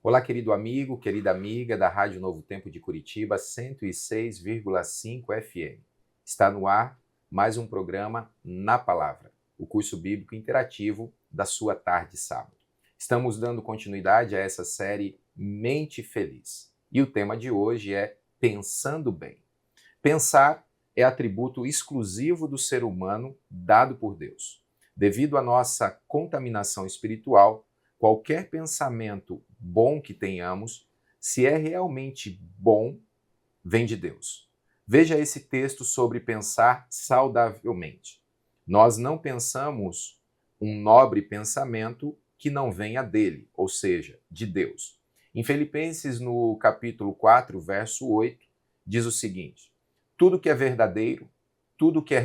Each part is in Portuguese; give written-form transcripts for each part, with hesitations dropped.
Olá, querido amigo, querida amiga da Rádio Novo Tempo de Curitiba, 106,5 FM. Está no ar mais um programa Na Palavra, o curso bíblico interativo da sua tarde sábado. Estamos dando continuidade a essa série Mente Feliz. E o tema de hoje é Pensando Bem. Pensar é atributo exclusivo do ser humano dado por Deus. Devido à nossa contaminação espiritual, qualquer pensamento bom que tenhamos, se é realmente bom, vem de Deus. Veja esse texto sobre pensar saudavelmente. Nós não pensamos um nobre pensamento que não venha dele, ou seja, de Deus. Em Filipenses, no capítulo 4, verso 8, diz o seguinte: tudo que é verdadeiro, tudo que é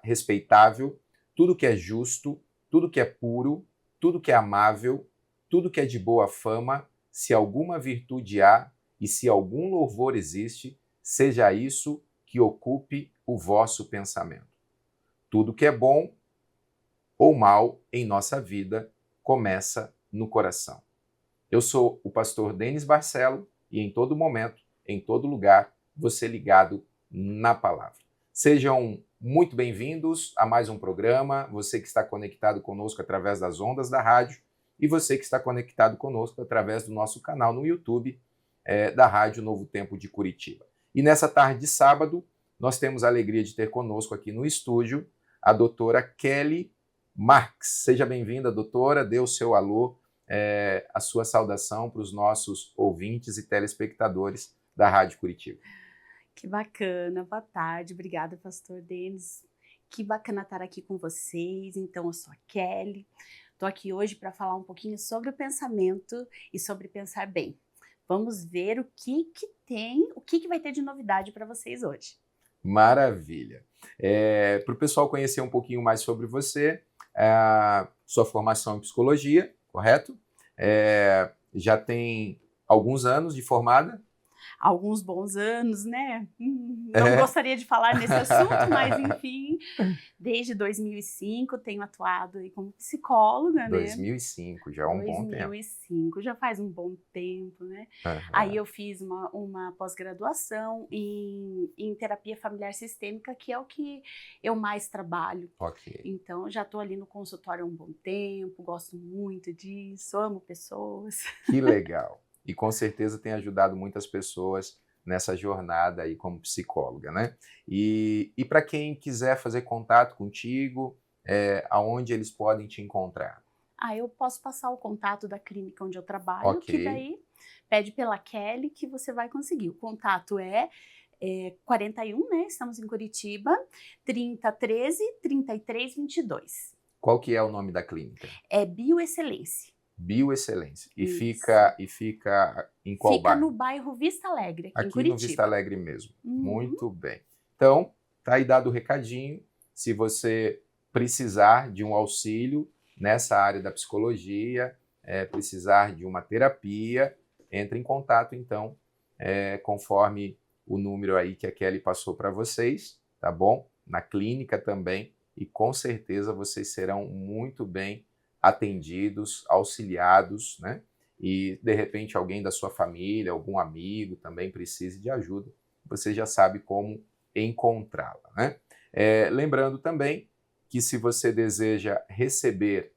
respeitável, tudo que é justo, tudo que é puro, tudo que é amável, tudo que é de boa fama, se alguma virtude há e se algum louvor existe, seja isso que ocupe o vosso pensamento. Tudo que é bom ou mal em nossa vida começa no coração. Eu sou o pastor Denis Barcelo e em todo momento, em todo lugar, você ligado na palavra. Sejam muito bem-vindos a mais um programa, você que está conectado conosco através das ondas da rádio e você que está conectado conosco através do nosso canal no YouTube da Rádio Novo Tempo de Curitiba. E nessa tarde de sábado, nós temos a alegria de ter conosco aqui no estúdio a doutora Kelly Marx. Seja bem-vinda, doutora, dê o seu alô, a sua saudação para os nossos ouvintes e telespectadores da Rádio Curitiba. Que bacana, boa tarde, obrigada, pastor Denis. Que bacana estar aqui com vocês. Então, eu sou a Kelly, estou aqui hoje para falar um pouquinho sobre o pensamento e sobre pensar bem. Vamos ver o que vai ter de novidade para vocês hoje. Maravilha. Para o pessoal conhecer um pouquinho mais sobre você, sua formação em psicologia, correto? Já tem alguns anos de formada? Alguns bons anos, né? Não gostaria de falar nesse assunto, mas enfim, desde 2005 tenho atuado aí como psicóloga, 2005, já é um bom tempo. 2005, já faz um bom tempo, né? Uhum. Aí eu fiz uma pós-graduação em terapia familiar sistêmica, que é o que eu mais trabalho. Ok. Então, já estou ali no consultório há um bom tempo, gosto muito disso, amo pessoas. Que legal. E com certeza tem ajudado muitas pessoas nessa jornada aí como psicóloga, né? E para quem quiser fazer contato contigo, aonde eles podem te encontrar? Eu posso passar o contato da clínica onde eu trabalho, Ok. que daí pede pela Kelly que você vai conseguir. O contato é 41, né? Estamos em Curitiba, 3013 3322. Qual que é o nome da clínica? É Bioexcelência. Bioexcelência. E Isso. fica em qual Fica bairro? no bairro Vista Alegre, aqui em Aqui Curitiba. no Vista Alegre mesmo. Uhum. Muito bem. Então, tá aí dado o recadinho. Se você precisar de um auxílio nessa área da psicologia, precisar de uma terapia, entre em contato, então, conforme o número aí que a Kelly passou para vocês, tá bom? Na clínica também, e com certeza vocês serão muito bem atendidos, auxiliados, né? E, de repente, alguém da sua família, algum amigo também precise de ajuda, você já sabe como encontrá-la, né? Lembrando também que se você deseja receber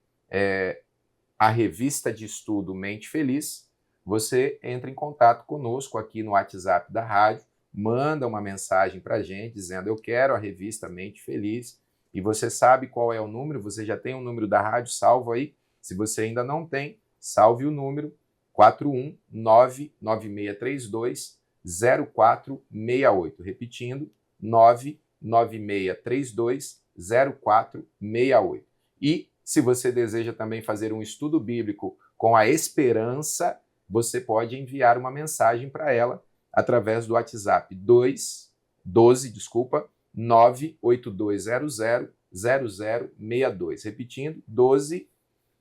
a revista de estudo Mente Feliz, você entra em contato conosco aqui no WhatsApp da rádio, manda uma mensagem para a gente dizendo: eu quero a revista Mente Feliz, e você sabe qual é o número, você já tem o número da rádio salvo aí. Se você ainda não tem, salve o número 41996320468. Repetindo, 996320468. E se você deseja também fazer um estudo bíblico com a Esperança, você pode enviar uma mensagem para ela através do WhatsApp 982000062. Repetindo,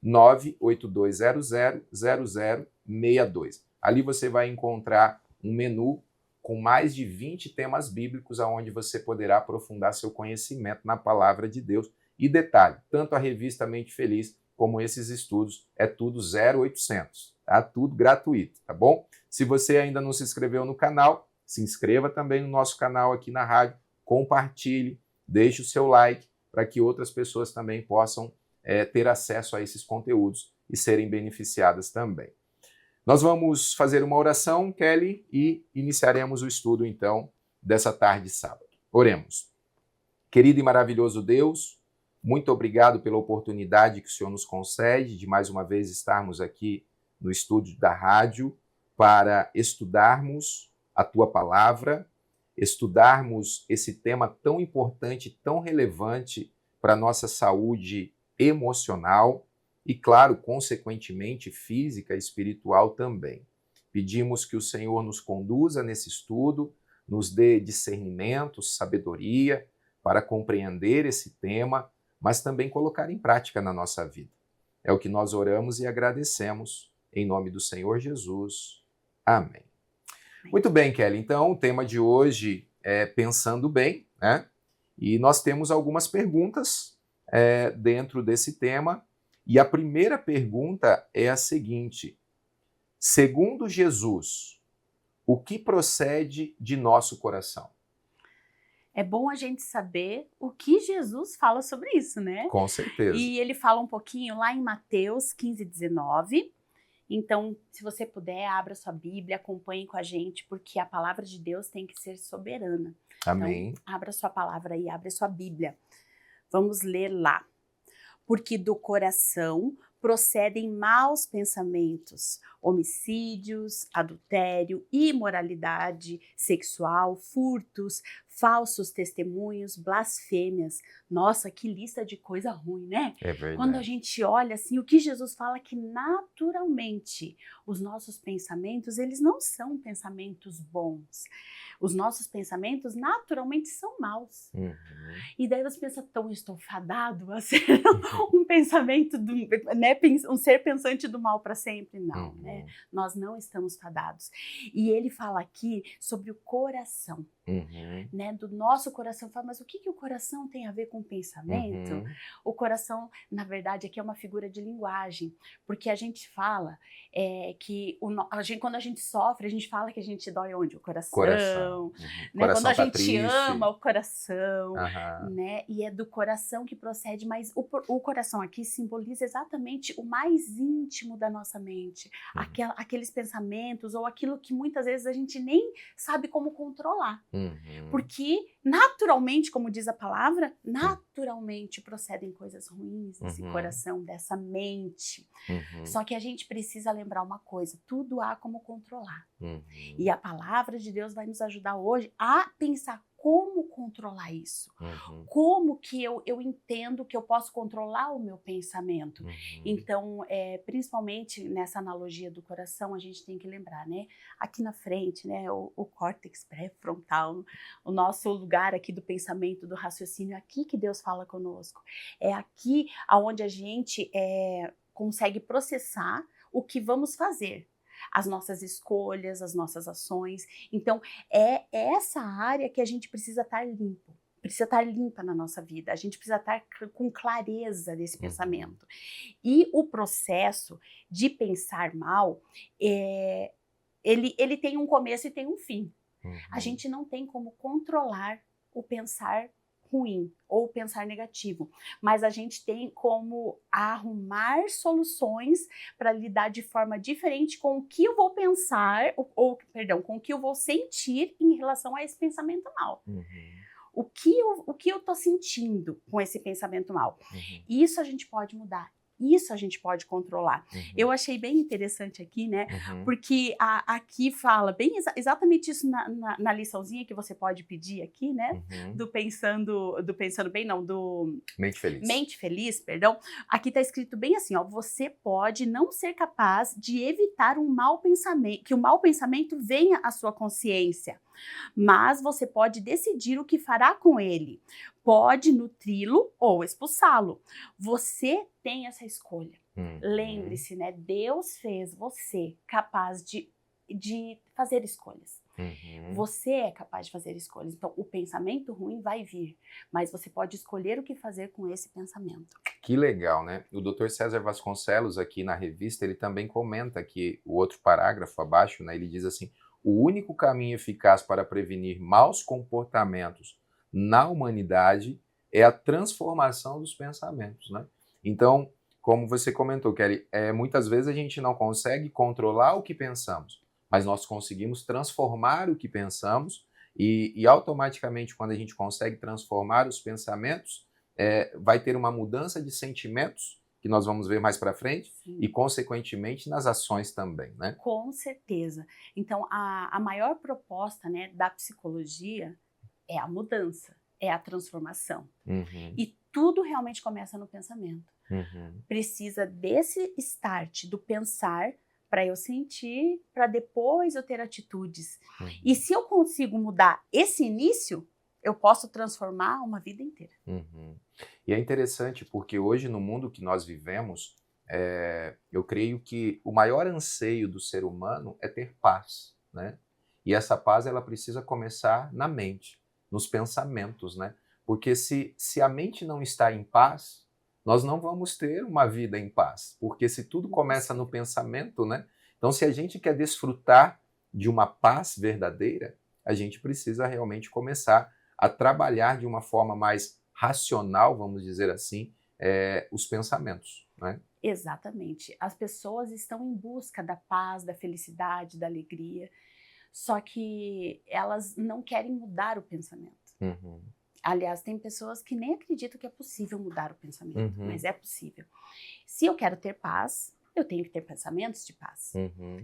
982000062. Ali você vai encontrar um menu com mais de 20 temas bíblicos aonde você poderá aprofundar seu conhecimento na palavra de Deus. E detalhe, tanto a revista Mente Feliz como esses estudos é tudo 0800. tá? Tudo gratuito, tá bom? Se você ainda não se inscreveu no canal, se inscreva também no nosso canal aqui na rádio, compartilhe, deixe o seu like para que outras pessoas também possam ter acesso a esses conteúdos e serem beneficiadas também. Nós vamos fazer uma oração, Kelly, e iniciaremos o estudo, então, dessa tarde de sábado. Oremos. Querido e maravilhoso Deus, muito obrigado pela oportunidade que o Senhor nos concede de mais uma vez estarmos aqui no estúdio da rádio para estudarmos a Tua Palavra, estudarmos esse tema tão importante, tão relevante para a nossa saúde emocional e, claro, consequentemente, física e espiritual também. Pedimos que o Senhor nos conduza nesse estudo, nos dê discernimento, sabedoria para compreender esse tema, mas também colocar em prática na nossa vida. É o que nós oramos e agradecemos, em nome do Senhor Jesus. Amém. Muito bem, Kelly. Então, o tema de hoje é Pensando Bem, né? E nós temos algumas perguntas dentro desse tema. E a primeira pergunta é a seguinte: segundo Jesus, o que procede de nosso coração? É bom a gente saber o que Jesus fala sobre isso, né? Com certeza. E ele fala um pouquinho lá em Mateus 15:19. Então, se você puder, abra sua Bíblia, acompanhe com a gente, porque a palavra de Deus tem que ser soberana. Amém. Então, abra sua palavra aí, abra sua Bíblia. Vamos ler lá. Porque do coração procedem maus pensamentos, homicídios, adultério, imoralidade sexual, furtos, falsos testemunhos, blasfêmias. Nossa, que lista de coisa ruim, né? É verdade. Quando a gente olha assim, o que Jesus fala que naturalmente os nossos pensamentos, eles não são pensamentos bons. Os nossos pensamentos naturalmente são maus. Uhum. E daí você pensa, então eu estou fadado a ser um pensamento, né, um ser pensante do mal para sempre. Não, né? Nós não estamos fadados. E ele fala aqui sobre o coração. Né, do nosso coração. Fala, mas o que o coração tem a ver com o pensamento? O coração, na verdade, aqui é uma figura de linguagem, porque a gente fala que quando a gente sofre, a gente fala que a gente dói onde? O coração. Né? Quando a gente ama, o coração. Né? E é do coração que procede, mas o coração aqui simboliza exatamente o mais íntimo da nossa mente. Aqueles pensamentos ou aquilo que muitas vezes a gente nem sabe como controlar. Porque naturalmente, como diz a palavra, naturalmente procedem coisas ruins desse coração, dessa mente. Só que a gente precisa lembrar uma coisa, tudo há como controlar. E a palavra de Deus vai nos ajudar hoje a pensar como controlar isso. Como que eu entendo que eu posso controlar o meu pensamento. Então, principalmente nessa analogia do coração, a gente tem que lembrar, né? Aqui na frente, né? O córtex pré-frontal, o nosso lugar aqui do pensamento, do raciocínio, é aqui que Deus fala conosco. É aqui onde a gente consegue processar o que vamos fazer. As nossas escolhas, as nossas ações. Então, é essa área que a gente precisa estar limpo. Precisa estar limpa na nossa vida. A gente precisa estar com clareza desse pensamento. E o processo de pensar mal, ele tem um começo e tem um fim. A gente não tem como controlar o pensar ruim ou pensar negativo, mas a gente tem como arrumar soluções para lidar de forma diferente com o que eu vou pensar, com o que eu vou sentir em relação a esse pensamento mal. O que eu tô sentindo com esse pensamento mal? Isso a gente pode mudar. Isso a gente pode controlar. Eu achei bem interessante aqui, né? Porque aqui fala bem exatamente isso na liçãozinha que você pode pedir aqui, né? Do Pensando Bem, não, do Mente Feliz. Mente Feliz, perdão. Aqui tá escrito bem assim, ó, você pode não ser capaz de evitar um mau pensamento, que o mau pensamento venha à sua consciência, mas você pode decidir o que fará com ele. Pode nutri-lo ou expulsá-lo. Você tem essa escolha. Lembre-se, né? Deus fez você capaz de fazer escolhas. Você é capaz de fazer escolhas. Então, o pensamento ruim vai vir, mas você pode escolher o que fazer com esse pensamento. Que legal, né? O Dr. César Vasconcelos, aqui na revista, ele também comenta que o outro parágrafo abaixo, né, ele diz assim: o único caminho eficaz para prevenir maus comportamentos na humanidade é a transformação dos pensamentos, né? Então, como você comentou, Kelly, muitas vezes a gente não consegue controlar o que pensamos, mas nós conseguimos transformar o que pensamos e automaticamente, quando a gente consegue transformar os pensamentos, vai ter uma mudança de sentimentos, que nós vamos ver mais para frente, Sim. E, consequentemente, nas ações também, né? Com certeza. Então, a maior proposta, né, da psicologia é a mudança, é a transformação. E tudo realmente começa no pensamento. Precisa desse start do pensar para eu sentir, para depois eu ter atitudes. E se eu consigo mudar esse início, eu posso transformar uma vida inteira. E é interessante porque hoje, no mundo que nós vivemos, eu creio que o maior anseio do ser humano é ter paz, né? E essa paz, ela precisa começar na mente, nos pensamentos, né? Porque se a mente não está em paz, nós não vamos ter uma vida em paz, porque se tudo começa no pensamento, né? Então, se a gente quer desfrutar de uma paz verdadeira, a gente precisa realmente começar a trabalhar de uma forma mais racional, vamos dizer assim, os pensamentos, né? Exatamente. As pessoas estão em busca da paz, da felicidade, da alegria, só que elas não querem mudar o pensamento. Aliás, tem pessoas que nem acreditam que é possível mudar o pensamento, mas é possível. Se eu quero ter paz, eu tenho que ter pensamentos de paz.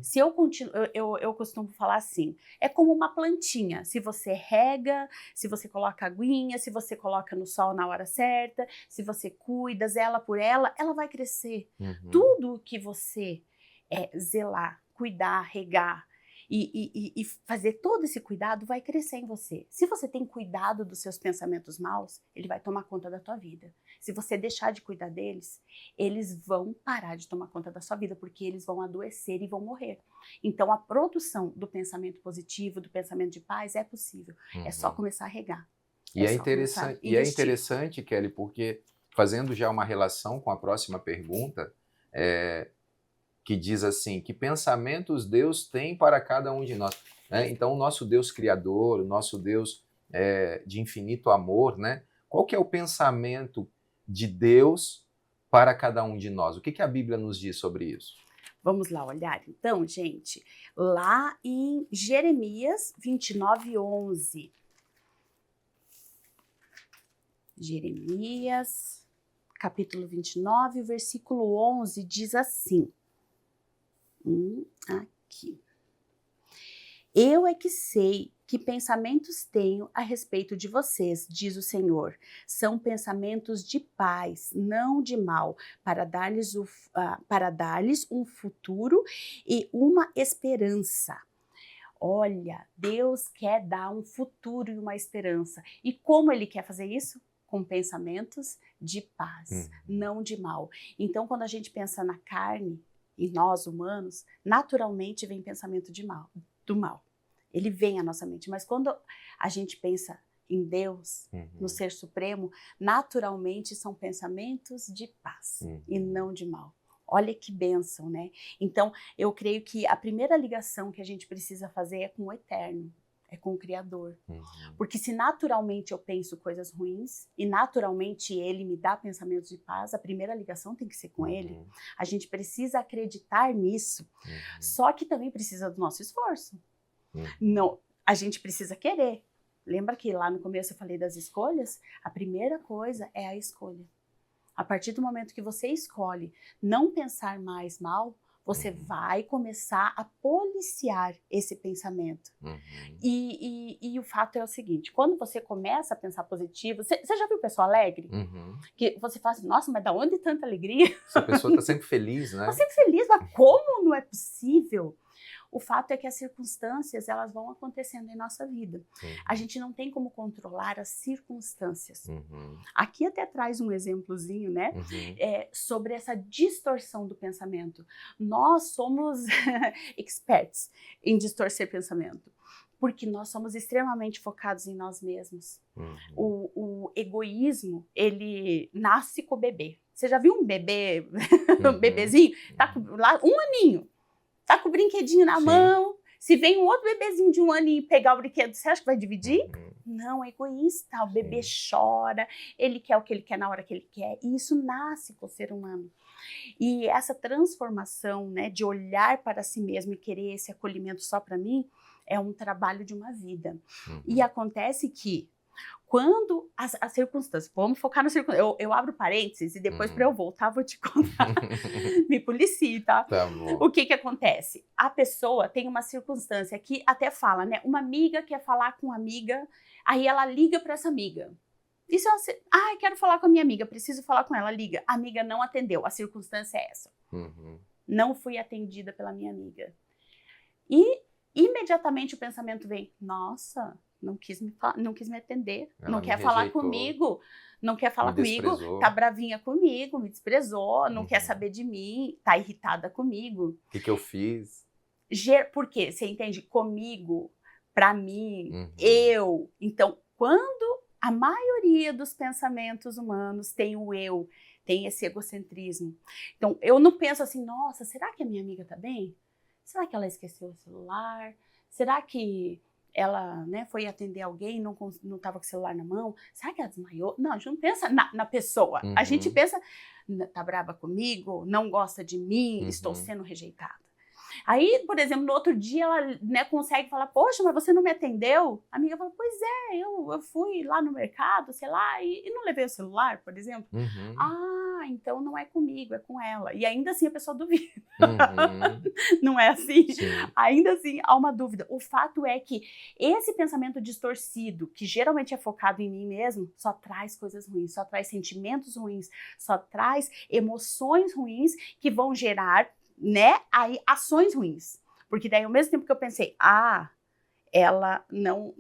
Se eu continuo, eu costumo falar assim, é como uma plantinha. Se você rega, se você coloca aguinha, se você coloca no sol na hora certa, se você cuida, zela por ela, ela vai crescer. Tudo que você zelar, cuidar, regar, e fazer todo esse cuidado vai crescer em você. Se você tem cuidado dos seus pensamentos maus, ele vai tomar conta da tua vida. Se você deixar de cuidar deles, eles vão parar de tomar conta da sua vida, porque eles vão adoecer e vão morrer. Então, a produção do pensamento positivo, do pensamento de paz é possível. É só começar a regar. E é interessante, Kelly, porque fazendo já uma relação com a próxima pergunta, que diz assim, que pensamentos Deus tem para cada um de nós, né? Então, o nosso Deus criador, o nosso Deus de infinito amor, né? Qual que é o pensamento de Deus para cada um de nós? O que a Bíblia nos diz sobre isso? Vamos lá olhar então, gente, lá em Jeremias 29:11. Jeremias, capítulo 29, versículo 11, diz assim. Aqui. Eu é que sei que pensamentos tenho a respeito de vocês, diz o Senhor. São pensamentos de paz, não de mal, para dar-lhes um futuro e uma esperança. Olha, Deus quer dar um futuro e uma esperança. E como Ele quer fazer isso? Com pensamentos de paz, não de mal. Então, quando a gente pensa na carne, e nós humanos, naturalmente vem pensamento do mal. Ele vem à nossa mente, mas quando a gente pensa em Deus, no Ser Supremo, naturalmente são pensamentos de paz e não de mal. Olha que bênção, né? Então, eu creio que a primeira ligação que a gente precisa fazer é com o Eterno, é com o Criador. Porque se naturalmente eu penso coisas ruins e naturalmente Ele me dá pensamentos de paz, a primeira ligação tem que ser com Ele. A gente precisa acreditar nisso. Só que também precisa do nosso esforço. Não, a gente precisa querer. Lembra que lá no começo eu falei das escolhas? A primeira coisa é a escolha. A partir do momento que você escolhe não pensar mais mal, você vai começar a policiar esse pensamento. E o fato é o seguinte, quando você começa a pensar positivo, você já viu pessoa alegre? Que você fala assim, nossa, mas da onde tanta alegria? Essa pessoa está sempre feliz, né? Está sempre feliz, mas como não é possível? O fato é que as circunstâncias, elas vão acontecendo em nossa vida. A gente não tem como controlar as circunstâncias. Aqui até traz um exemplozinho, né? Sobre essa distorção do pensamento. Nós somos experts em distorcer pensamento. Porque nós somos extremamente focados em nós mesmos. Uhum. O egoísmo, ele nasce com o bebê. Você já viu um bebê, um Uhum. bebezinho? Tá com, lá, 1 aninho, tá com o brinquedinho na Sim. mão. Se vem um outro bebezinho de 1 ano e pegar o brinquedo, você acha que vai dividir? Uhum. Não, é egoísta. O bebê Sim. chora, ele quer o que ele quer na hora que ele quer. E isso nasce com o ser humano. E essa transformação, né, de olhar para si mesmo e querer esse acolhimento só para mim, é um trabalho de uma vida. Uhum. E acontece que quando as circunstâncias, vamos focar na circunstância, eu abro parênteses e depois para eu voltar vou te contar, me policie, tá? Tá bom. O que acontece? A pessoa tem uma circunstância que até fala, né? Uma amiga quer falar com uma amiga, aí ela liga para essa amiga. Isso é assim, quero falar com a minha amiga, preciso falar com ela, liga. A amiga não atendeu, a circunstância é essa. Uhum. Não fui atendida pela minha amiga. E imediatamente o pensamento vem, nossa, não quis me atender, Ela não me quer falar rejeitou, comigo, não quer falar me comigo, desprezou. tá bravinha comigo, me desprezou, não quer Uhum. saber de mim, tá irritada comigo. O que eu fiz? Por quê? Você entende? Comigo, pra mim, Uhum. eu. Então, quando a maioria dos pensamentos humanos tem o eu, tem esse egocentrismo. Então, eu não penso assim, nossa, será que a minha amiga tá bem? Será que ela esqueceu o celular? Será que ela, né, foi atender alguém e não estava com o celular na mão? Será que ela desmaiou? Não, a gente não pensa na pessoa. Uhum. A gente pensa, tá brava comigo? Não gosta de mim? Uhum. Estou sendo rejeitada. Aí, por exemplo, no outro dia ela, né, consegue falar, poxa, mas você não me atendeu? A amiga fala, pois é, eu fui lá no mercado, sei lá, e não levei o celular, por exemplo. Uhum. Então não é comigo, é com ela. E ainda assim a pessoa duvida. Uhum. Não é assim? Sim. Ainda assim há uma dúvida. O fato é que esse pensamento distorcido, que geralmente é focado em mim mesmo, só traz coisas ruins, só traz sentimentos ruins, só traz emoções ruins que vão gerar, né, aí ações ruins. Porque daí ao mesmo tempo que eu pensei, ela não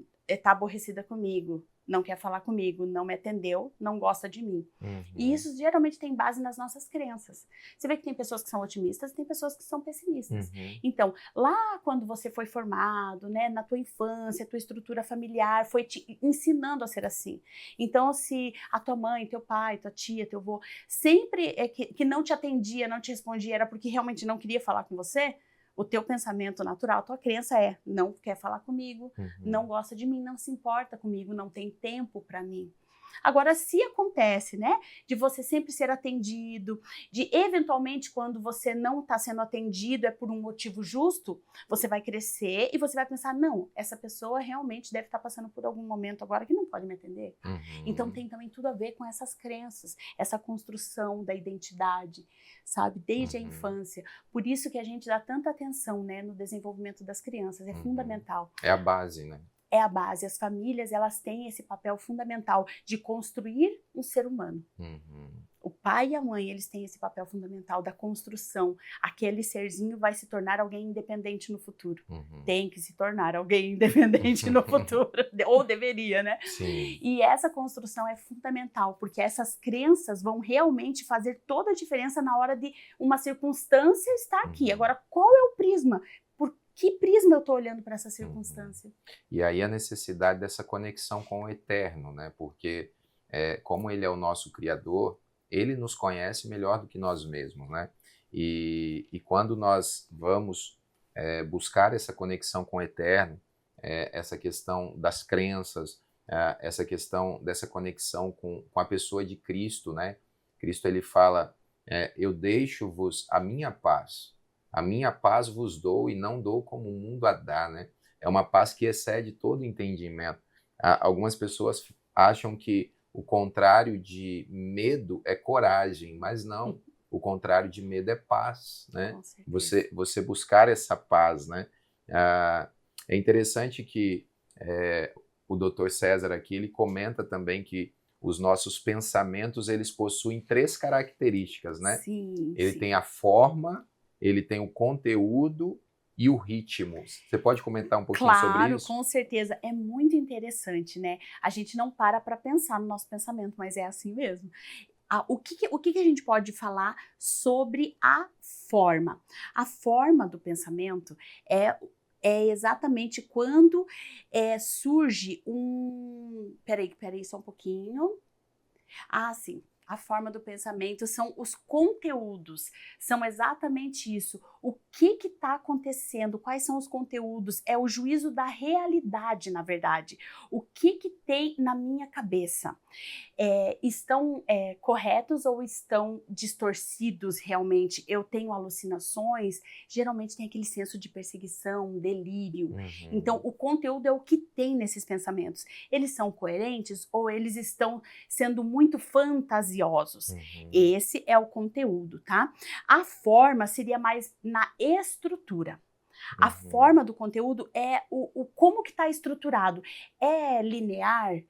tá aborrecida comigo, não quer falar comigo, não me atendeu, não gosta de mim. Uhum. E isso geralmente tem base nas nossas crenças. Você vê que tem pessoas que são otimistas e tem pessoas que são pessimistas. Uhum. Então, lá quando você foi formado, né, na tua infância, tua estrutura familiar foi te ensinando a ser assim. Então, se a tua mãe, teu pai, tua tia, teu avô, sempre que não te atendia, não te respondia, era porque realmente não queria falar com você, o teu pensamento natural, a tua crença é, não quer falar comigo, Uhum. não gosta de mim, não se importa comigo, não tem tempo para mim. Agora, se acontece, né, de você sempre ser atendido, de eventualmente quando você não está sendo atendido é por um motivo justo, você vai crescer e você vai pensar, não, essa pessoa realmente deve estar passando por algum momento agora que não pode me atender. Uhum. Então tem também tudo a ver com essas crenças, essa construção da identidade, sabe, desde a infância. Por isso que a gente dá tanta atenção, né, no desenvolvimento das crianças, é fundamental. É a base, né? É a base. As famílias, elas têm esse papel fundamental de construir um ser humano. Uhum. O pai e a mãe, eles têm esse papel fundamental da construção. Aquele serzinho vai se tornar alguém independente no futuro. Uhum. Tem que se tornar alguém independente no futuro. Ou deveria, né? Sim. E essa construção é fundamental, porque essas crenças vão realmente fazer toda a diferença na hora de uma circunstância estar aqui. Uhum. Agora, qual é o prisma? Por que prisma eu estou olhando para essa circunstância? E aí a necessidade dessa conexão com o eterno, né? Porque como ele é o nosso criador, ele nos conhece melhor do que nós mesmos, né? E quando nós vamos buscar essa conexão com o eterno, essa questão das crenças, essa questão dessa conexão com a pessoa de Cristo, né? Cristo, ele fala, eu deixo-vos a minha paz vos dou e não dou como o mundo a dá, né? É uma paz que excede todo entendimento. Algumas pessoas acham que o contrário de medo é coragem, mas não. O contrário de medo é paz, né? Você buscar essa paz, né? É interessante que o Dr. César aqui, ele comenta também que os nossos pensamentos, eles possuem 3 características, né? Sim, ele sim. tem a forma, ele tem o conteúdo e o ritmo. Você pode comentar um pouquinho sobre isso? Claro, com certeza. É muito interessante, né? A gente não para pensar no nosso pensamento, mas é assim mesmo. O que a gente pode falar sobre a forma? A forma do pensamento é é exatamente quando surge um... Peraí, só um pouquinho. Ah, sim. A forma do pensamento são os conteúdos, são exatamente isso. O que está acontecendo? Quais são os conteúdos? É o juízo da realidade, na verdade. O que tem na minha cabeça? Estão corretos ou estão distorcidos realmente? Eu tenho alucinações, geralmente tem aquele senso de perseguição, delírio. Então, o conteúdo é o que tem nesses pensamentos. Eles são coerentes ou eles estão sendo muito fantasiosos? Esse é o conteúdo, tá? A forma seria mais na estrutura. A forma do conteúdo é o como que está estruturado. É linear?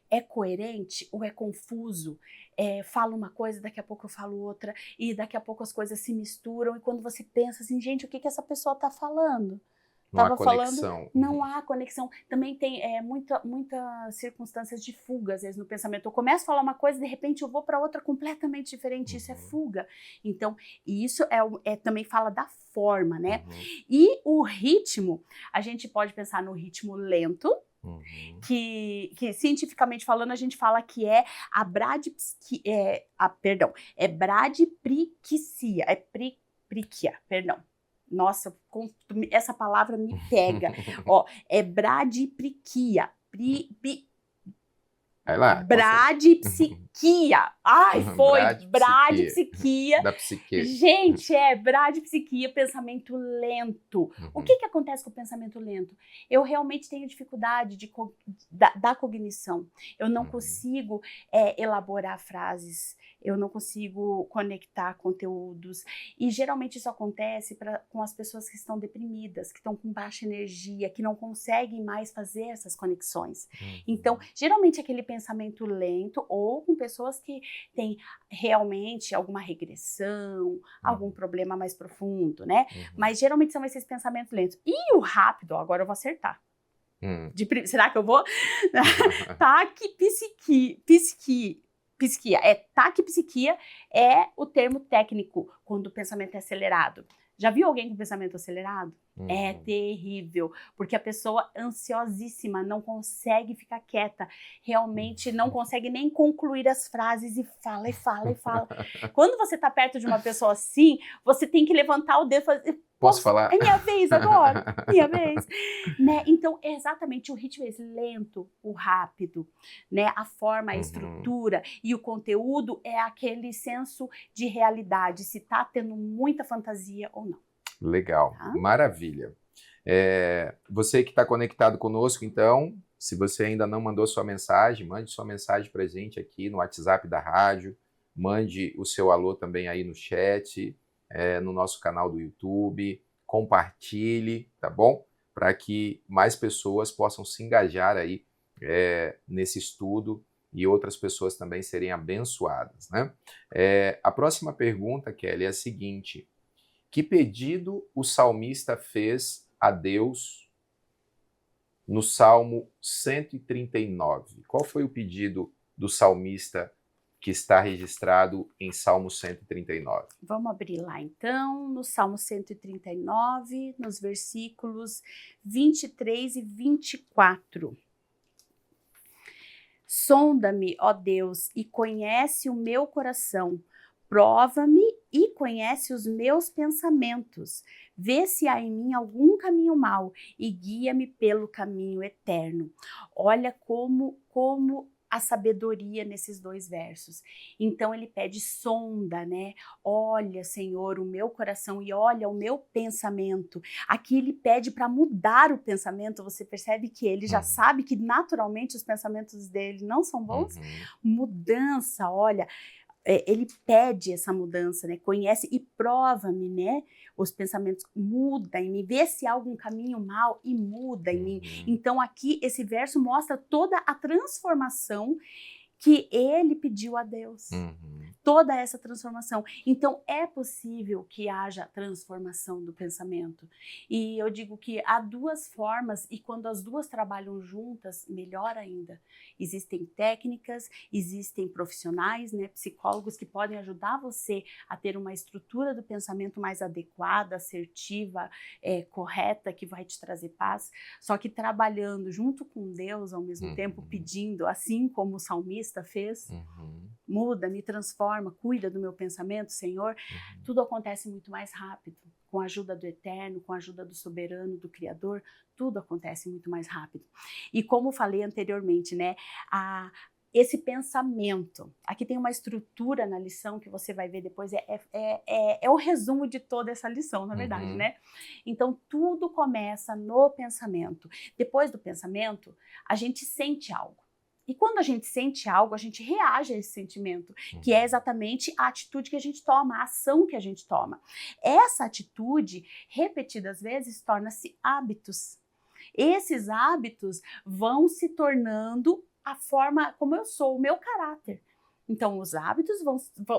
É coerente ou é confuso? Falo uma coisa, daqui a pouco eu falo outra, e daqui a pouco as coisas se misturam, e quando você pensa assim, gente, o que essa pessoa está falando? Não há conexão. Não há conexão. Também tem muitas circunstâncias de fuga, às vezes, no pensamento. Eu começo a falar uma coisa, de repente eu vou para outra completamente diferente. Isso é fuga. Então, isso também fala da forma, né? E o ritmo, a gente pode pensar no ritmo lento, que cientificamente falando a gente fala que é a bradipriquia, perdão. Nossa, essa palavra me pega. Ó, é bradipriquia. Vai lá. Bradipsiquia. Ai, foi. Bradipsiquia. Da psique. Gente, bradipsiquia, pensamento lento. O que acontece com o pensamento lento? Eu realmente tenho dificuldade da cognição. Eu não consigo elaborar frases. Eu não consigo conectar conteúdos. E geralmente isso acontece com as pessoas que estão deprimidas, que estão com baixa energia, que não conseguem mais fazer essas conexões. Então, geralmente aquele pensamento lento, ou com pessoas que têm realmente alguma regressão, algum problema mais profundo, né? Mas geralmente são esses pensamentos lentos. E o rápido, agora eu vou acertar. Será que eu vou? Taquipsiquia é o termo técnico quando o pensamento é acelerado. Já viu alguém com pensamento acelerado? É terrível, porque a pessoa ansiosíssima não consegue ficar quieta, realmente não consegue nem concluir as frases e fala. Quando você está perto de uma pessoa assim, você tem que levantar o dedo e fazer... Posso falar? É minha vez agora, minha vez. Né? Então, é exatamente o ritmo lento, o rápido, né? A forma, a estrutura e o conteúdo é aquele senso de realidade, se está tendo muita fantasia ou não. Legal, maravilha. Você que está conectado conosco, então, se você ainda não mandou sua mensagem, mande sua mensagem para a gente aqui no WhatsApp da rádio, mande o seu alô também aí no chat, no nosso canal do YouTube, compartilhe, tá bom? Para que mais pessoas possam se engajar aí nesse estudo e outras pessoas também serem abençoadas, né? A próxima pergunta, Kelly, é a seguinte: que pedido o salmista fez a Deus no Salmo 139? Qual foi o pedido do salmista que está registrado em Salmo 139? Vamos abrir lá então, no Salmo 139, nos versículos 23 e 24. Sonda-me, ó Deus, e conhece o meu coração. Prova-me e conhece os meus pensamentos. Vê se há em mim algum caminho mau e guia-me pelo caminho eterno. Olha como a sabedoria nesses dois versos. Então ele pede sonda, né? Olha, Senhor, o meu coração e olha o meu pensamento. Aqui ele pede para mudar o pensamento. Você percebe que ele já sabe que naturalmente os pensamentos dele não são bons? Mudança, olha. Ele pede essa mudança, né? Conhece e prova-me, né? Os pensamentos, muda em mim, vê se há algum caminho mau e muda em mim. Então aqui esse verso mostra toda a transformação que ele pediu a Deus. Toda essa transformação. Então, é possível que haja transformação do pensamento. E eu digo que há duas formas, e quando as duas trabalham juntas, melhor ainda. Existem técnicas, existem profissionais, né, psicólogos que podem ajudar você a ter uma estrutura do pensamento mais adequada, assertiva, correta, que vai te trazer paz. Só que trabalhando junto com Deus, ao mesmo tempo pedindo, assim como o salmista fez, muda, me transforma, cuida do meu pensamento, Senhor, tudo acontece muito mais rápido. Com a ajuda do Eterno, com a ajuda do Soberano, do Criador, tudo acontece muito mais rápido. E como falei anteriormente, né, esse pensamento, aqui tem uma estrutura na lição que você vai ver depois, é o resumo de toda essa lição, na verdade, né? Então, tudo começa no pensamento. Depois do pensamento, a gente sente algo. E quando a gente sente algo, a gente reage a esse sentimento, que é exatamente a atitude que a gente toma, a ação que a gente toma. Essa atitude, repetidas vezes, torna-se hábitos. Esses hábitos vão se tornando a forma como eu sou, o meu caráter. Então, os hábitos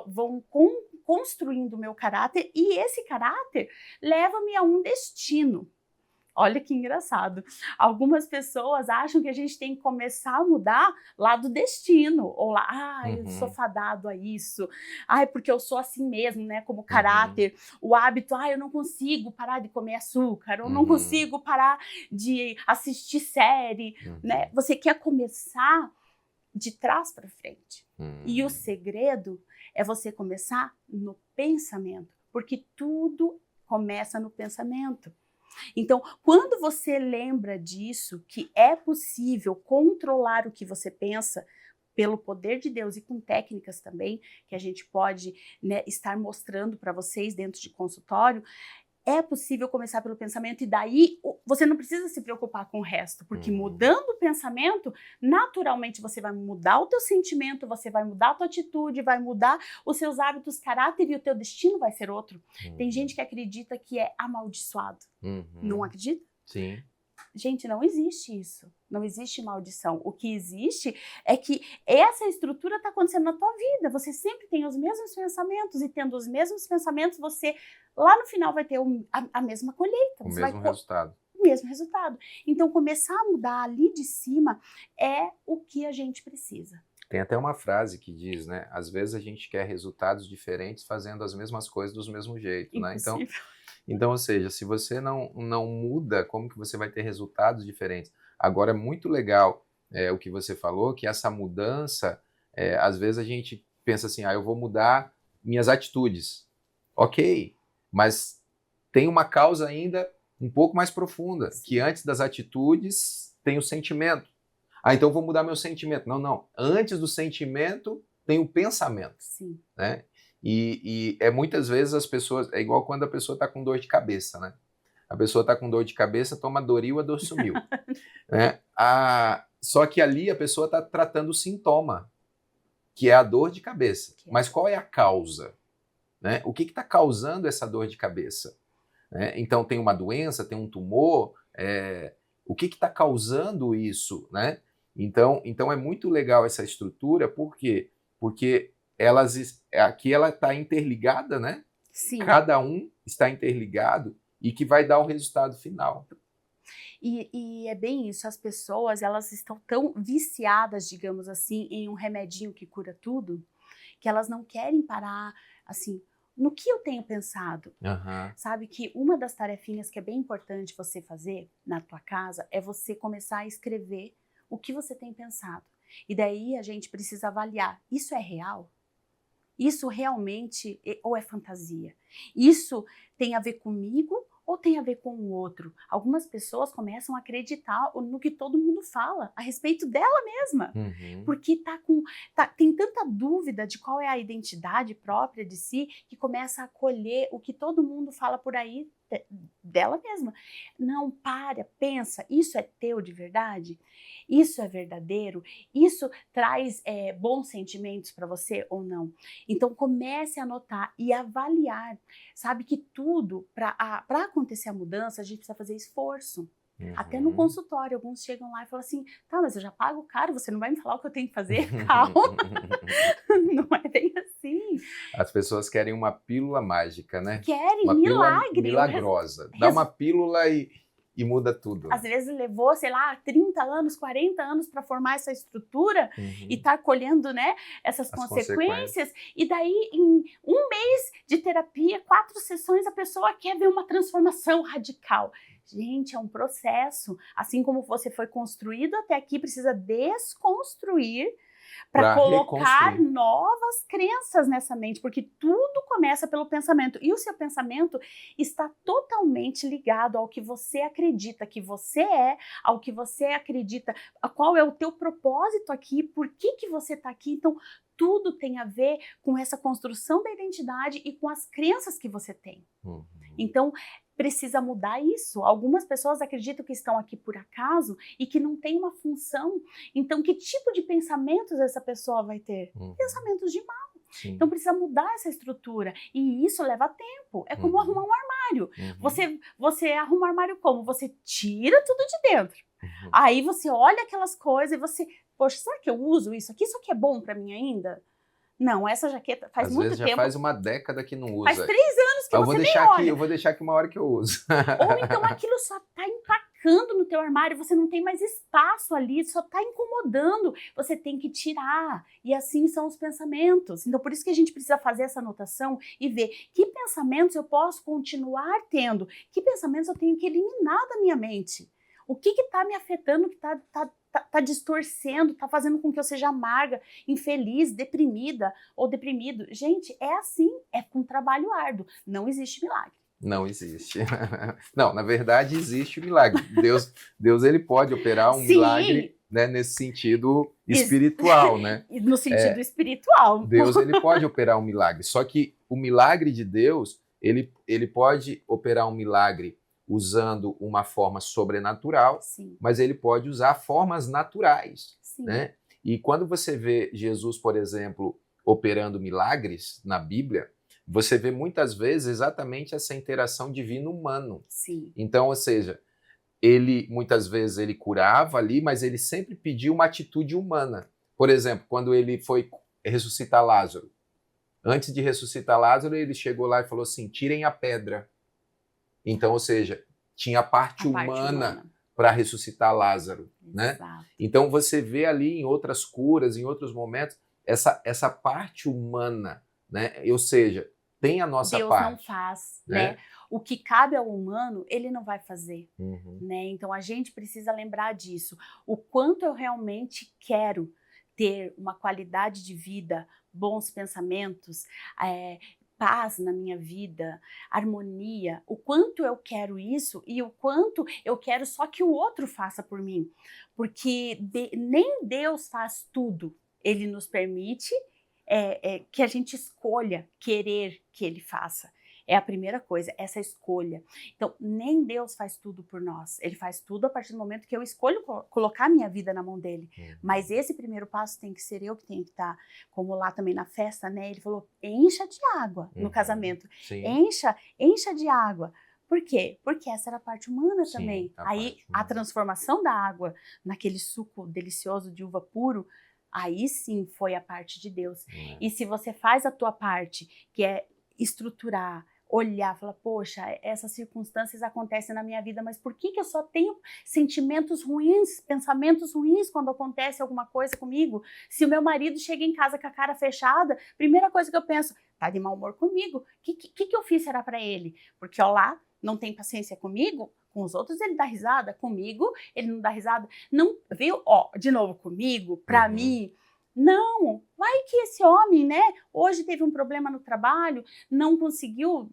vão construindo o meu caráter e esse caráter leva-me a um destino. Olha que engraçado. Algumas pessoas acham que a gente tem que começar a mudar lá do destino. Ou lá, eu sou fadado a isso. Porque eu sou assim mesmo, né? Como caráter. O hábito, eu não consigo parar de comer açúcar. Eu não consigo parar de assistir série, né? Você quer começar de trás para frente. E o segredo é você começar no pensamento. Porque tudo começa no pensamento. Então, quando você lembra disso, que é possível controlar o que você pensa pelo poder de Deus e com técnicas também, que a gente pode, né, estar mostrando para vocês dentro de consultório, é possível começar pelo pensamento e daí você não precisa se preocupar com o resto, porque mudando o pensamento, naturalmente você vai mudar o teu sentimento, você vai mudar a tua atitude, vai mudar os seus hábitos, caráter e o teu destino vai ser outro. Tem gente que acredita que é amaldiçoado. Não acredita? Sim. Gente, não existe isso. Não existe maldição. O que existe é que essa estrutura está acontecendo na tua vida. Você sempre tem os mesmos pensamentos e tendo os mesmos pensamentos, você lá no final vai ter a mesma colheita. O mesmo resultado. O mesmo resultado. Então, começar a mudar ali de cima é o que a gente precisa. Tem até uma frase que diz, né? Às vezes a gente quer resultados diferentes fazendo as mesmas coisas do mesmo jeito, né? Então, ou seja, se você não muda, como que você vai ter resultados diferentes? Agora, é muito legal o que você falou, que essa mudança, às vezes a gente pensa assim, eu vou mudar minhas atitudes. Ok, mas tem uma causa ainda um pouco mais profunda, que antes das atitudes tem o sentimento. Então vou mudar meu sentimento. Não. Antes do sentimento tem o pensamento. Sim. Né? E muitas vezes as pessoas, é igual quando a pessoa está com dor de cabeça, né? A pessoa está com dor de cabeça, toma Doril, a dor sumiu. Né? Só que ali a pessoa está tratando o sintoma, que é a dor de cabeça. Mas qual é a causa? Né? O que está causando essa dor de cabeça? Né? Então tem uma doença, tem um tumor, o que está causando isso? Né? Então é muito legal essa estrutura, por quê? Porque aqui ela está interligada, né? Sim. Cada um está interligado e que vai dar o resultado final. E é bem isso, as pessoas, elas estão tão viciadas, digamos assim, em um remedinho que cura tudo, que elas não querem parar, assim, no que eu tenho pensado. Sabe que uma das tarefinhas que é bem importante você fazer na tua casa é você começar a escrever o que você tem pensado. E daí a gente precisa avaliar, isso é real? Isso realmente ou é fantasia? Isso tem a ver comigo ou tem a ver com o outro? Algumas pessoas começam a acreditar no que todo mundo fala a respeito dela mesma, porque tem tanta dúvida de qual é a identidade própria de si que começa a acolher o que todo mundo fala por aí dela mesma. Não, pensa, isso é teu de verdade? Isso é verdadeiro? Isso traz bons sentimentos para você ou não? Então comece a anotar e avaliar. Sabe que tudo, para acontecer a mudança, a gente precisa fazer esforço. Até no Uhum. consultório, alguns chegam lá e falam assim, tá, mas eu já pago caro, você não vai me falar o que eu tenho que fazer? Calma, não é bem assim. As pessoas querem uma pílula mágica, né? Querem Uma pílula milagre. milagrosa. Dá uma pílula e muda tudo, Às né? vezes levou, sei lá, 30 anos, 40 anos para formar essa estrutura e Uhum. tá colhendo, né, essas As consequências. consequências. E daí, em um mês de terapia, 4 sessões, a pessoa quer ver uma transformação radical. Gente, é um processo. Assim como você foi construído até aqui, precisa desconstruir para Para colocar reconstruir. novas crenças nessa mente, porque tudo começa pelo pensamento. E o seu pensamento está totalmente ligado ao que você acredita que você é, ao que você acredita, a qual é o teu propósito aqui, por que você está aqui. Então, tudo tem a ver com essa construção da identidade e com as crenças que você tem. Uhum. Então, precisa mudar isso. Algumas pessoas acreditam que estão aqui por acaso e que não tem uma função. Então, que tipo de pensamentos essa pessoa vai ter? Uhum. Pensamentos de mal. Sim. Então, precisa mudar essa estrutura. E isso leva tempo. É como arrumar um armário. Uhum. Você arruma um armário como? Você tira tudo de dentro. Uhum. Aí você olha aquelas coisas e você... Poxa, será que eu uso isso aqui? Isso aqui é bom para mim ainda? Não, essa jaqueta faz Às muito vezes já tempo. faz uma década que não Faz usa. 3 anos que Eu você vou nem deixar aqui, olha. eu vou deixar aqui uma hora que eu uso. Ou então aquilo só está empacando no teu armário, você não tem mais espaço ali, só está incomodando, você tem que tirar. E assim são os pensamentos. Então por isso que a gente precisa fazer essa anotação e ver que pensamentos eu posso continuar tendo, que pensamentos eu tenho que eliminar da minha mente. O que está me afetando, que está distorcendo, está fazendo com que eu seja amarga, infeliz, deprimida ou deprimido. Gente, é assim, é com trabalho árduo, não existe milagre. Não existe. Não, na verdade existe o milagre. Deus ele pode operar um Sim. milagre, né, nesse sentido espiritual, né? No sentido espiritual. Deus ele pode operar um milagre. Só que o milagre de Deus, ele pode operar um milagre usando uma forma sobrenatural, Sim. mas ele pode usar formas naturais, Sim. né? E quando você vê Jesus, por exemplo, operando milagres na Bíblia, você vê muitas vezes exatamente essa interação divino-humano. Sim. Então, ou seja, ele muitas vezes ele curava ali, mas ele sempre pedia uma atitude humana. Por exemplo, quando ele foi ressuscitar Lázaro. Antes de ressuscitar Lázaro, ele chegou lá e falou assim: tirem a pedra. Então, ou seja, tinha a parte humana para ressuscitar Lázaro, né? Então você vê ali em outras curas, em outros momentos, essa parte humana, né? Ou seja, tem a nossa Deus parte. Deus não faz, né? O que cabe ao humano, ele não vai fazer, Uhum. né? Então a gente precisa lembrar disso. O quanto eu realmente quero ter uma qualidade de vida, bons pensamentos, paz na minha vida, harmonia, o quanto eu quero isso e o quanto eu quero só que o outro faça por mim. Porque nem Deus faz tudo, ele nos permite que a gente escolha querer que ele faça. É a primeira coisa, essa escolha. Então, nem Deus faz tudo por nós. Ele faz tudo a partir do momento que eu escolho colocar minha vida na mão dele. Mas esse primeiro passo tem que ser eu que tenho que estar. Como lá também na festa, né? Ele falou, encha de água no casamento. Sim. Encha de água. Por quê? Porque essa era a parte humana também. Aí, a transformação da água naquele suco delicioso de uva puro, aí sim foi a parte de Deus. E se você faz a tua parte, que é estruturar, olhar, falar, poxa, essas circunstâncias acontecem na minha vida, mas por que eu só tenho sentimentos ruins, pensamentos ruins quando acontece alguma coisa comigo? Se o meu marido chega em casa com a cara fechada, primeira coisa que eu penso, tá de mau humor comigo, o que eu fiz será para ele? Porque ó lá, não tem paciência comigo, com os outros ele dá risada, comigo ele não dá risada, não, viu? Ó, de novo comigo, pra mim, não, vai que esse homem, né, hoje teve um problema no trabalho, não conseguiu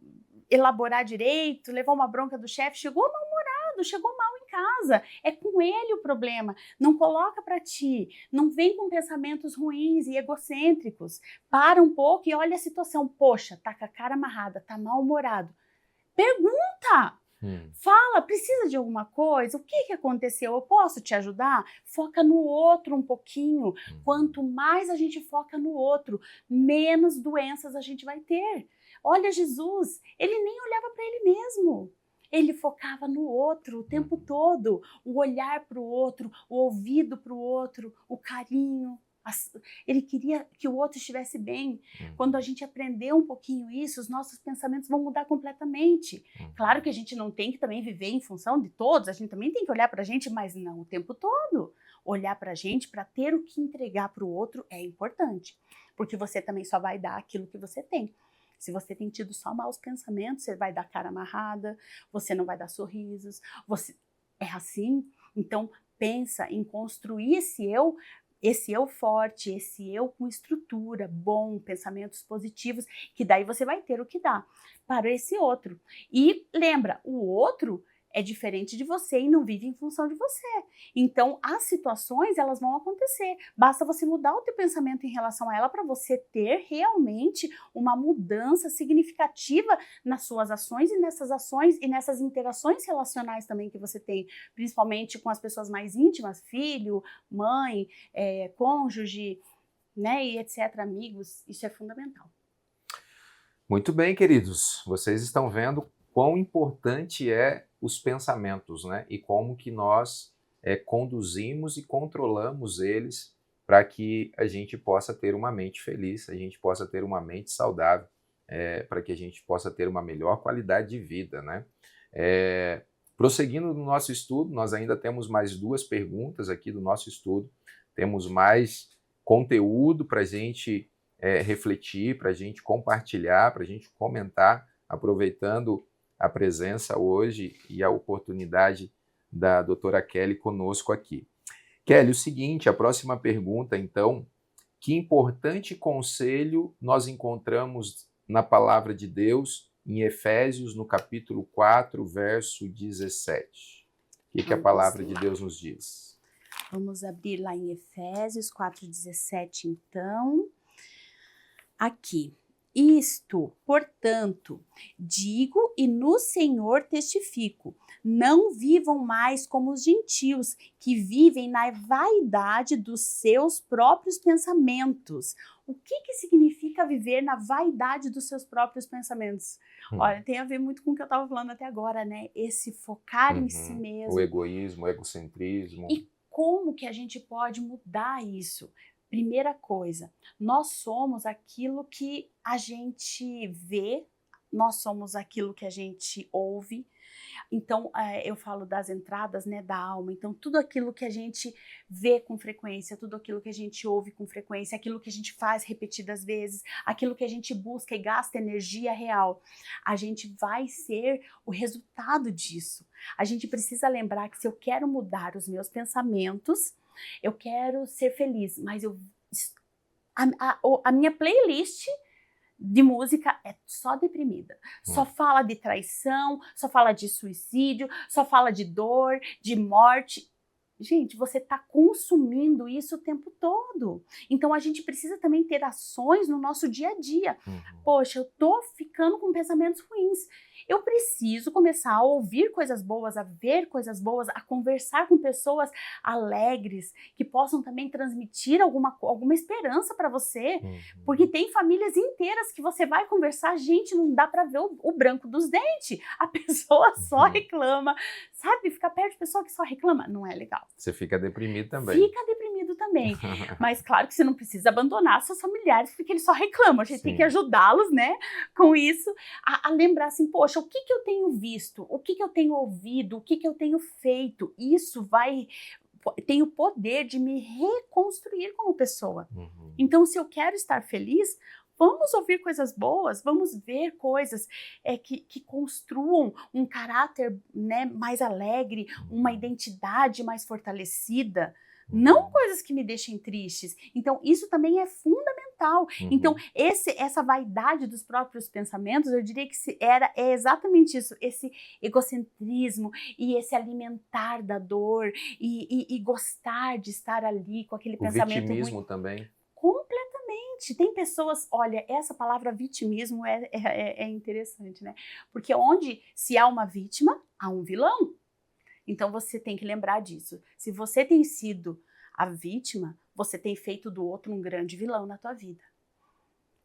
elaborar direito, levou uma bronca do chefe, chegou mal-humorado, chegou mal em casa, é com ele o problema, não coloca pra ti, não vem com pensamentos ruins e egocêntricos, para um pouco e olha a situação, poxa, tá com a cara amarrada, tá mal-humorado, pergunta! Fala, precisa de alguma coisa? O que aconteceu? Eu posso te ajudar? Foca no outro um pouquinho. Quanto mais a gente foca no outro, menos doenças a gente vai ter. Olha Jesus, ele nem olhava para ele mesmo. Ele focava no outro o tempo todo, o olhar para o outro, o ouvido para o outro, o carinho. Ele queria que o outro estivesse bem. Quando a gente aprender um pouquinho isso, os nossos pensamentos vão mudar completamente. Claro que a gente não tem que também viver em função de todos, a gente também tem que olhar para a gente, mas não o tempo todo. Olhar para a gente para ter o que entregar para o outro é importante, porque você também só vai dar aquilo que você tem. Se você tem tido só maus pensamentos, você vai dar cara amarrada, você não vai dar sorrisos, você é assim. Então pensa em construir esse eu forte, esse eu com estrutura, bom, pensamentos positivos, que daí você vai ter o que dar para esse outro. E lembra, o outro é diferente de você e não vive em função de você. Então, as situações, elas vão acontecer. Basta você mudar o teu pensamento em relação a ela para você ter realmente uma mudança significativa nas suas ações e nessas interações relacionais também que você tem, principalmente com as pessoas mais íntimas, filho, mãe, cônjuge, né, e etc., amigos. Isso é fundamental. Muito bem, queridos. Vocês estão vendo quão importante é os pensamentos, né? E como que nós conduzimos e controlamos eles para que a gente possa ter uma mente feliz, a gente possa ter uma mente saudável, para que a gente possa ter uma melhor qualidade de vida, né? Prosseguindo no nosso estudo, nós ainda temos mais 2 perguntas aqui do nosso estudo, temos mais conteúdo para a gente refletir, para a gente compartilhar, para a gente comentar, aproveitando a presença hoje e a oportunidade da doutora Kelly conosco aqui. Kelly, o seguinte, a próxima pergunta, então, que importante conselho nós encontramos na palavra de Deus em Efésios, no capítulo 4, verso 17? O que a palavra de Deus nos diz? Vamos abrir lá em Efésios 4,17, então. Aqui. Isto, portanto, digo e no Senhor testifico, não vivam mais como os gentios, que vivem na vaidade dos seus próprios pensamentos. O que significa viver na vaidade dos seus próprios pensamentos? Olha, tem a ver muito com o que eu estava falando até agora, né? Esse focar em si mesmo. O egoísmo, o egocentrismo. E como que a gente pode mudar isso? Primeira coisa, nós somos aquilo que a gente vê, nós somos aquilo que a gente ouve. Então, eu falo das entradas, né, da alma. Então, tudo aquilo que a gente vê com frequência, tudo aquilo que a gente ouve com frequência, aquilo que a gente faz repetidas vezes, aquilo que a gente busca e gasta energia real, a gente vai ser o resultado disso. A gente precisa lembrar que se eu quero mudar os meus pensamentos, eu quero ser feliz, mas a minha playlist de música é só deprimida. Só fala de traição, só fala de suicídio, só fala de dor, de morte. Gente, você está consumindo isso o tempo todo. Então, a gente precisa também ter ações no nosso dia a dia. Poxa, eu tô ficando com pensamentos ruins. Eu preciso começar a ouvir coisas boas, a ver coisas boas, a conversar com pessoas alegres, que possam também transmitir alguma esperança para você. Porque tem famílias inteiras que você vai conversar, gente, não dá para ver o branco dos dentes. A pessoa só reclama. Sabe, ficar perto de pessoa que só reclama não é legal. Você fica deprimido também. Fica deprimido também. Mas claro que você não precisa abandonar seus familiares porque eles só reclamam. A gente tem que ajudá-los, né, com isso, a lembrar assim, poxa, o que eu tenho visto? O que eu tenho ouvido? O que eu tenho feito? Isso tem o poder de me reconstruir como pessoa. Então, se eu quero estar feliz, vamos ouvir coisas boas, vamos ver coisas que construam um caráter, né, mais alegre, uma identidade mais fortalecida, não coisas que me deixem tristes. Então, isso também é fundamental. Então, essa vaidade dos próprios pensamentos, eu diria que é exatamente isso, esse egocentrismo e esse alimentar da dor e gostar de estar ali com aquele pensamento ruim. O vitimismo também. Completamente. Tem pessoas, olha, essa palavra vitimismo é interessante, né? Porque se há uma vítima, há um vilão. Então você tem que lembrar disso. Se você tem sido a vítima, você tem feito do outro um grande vilão na tua vida.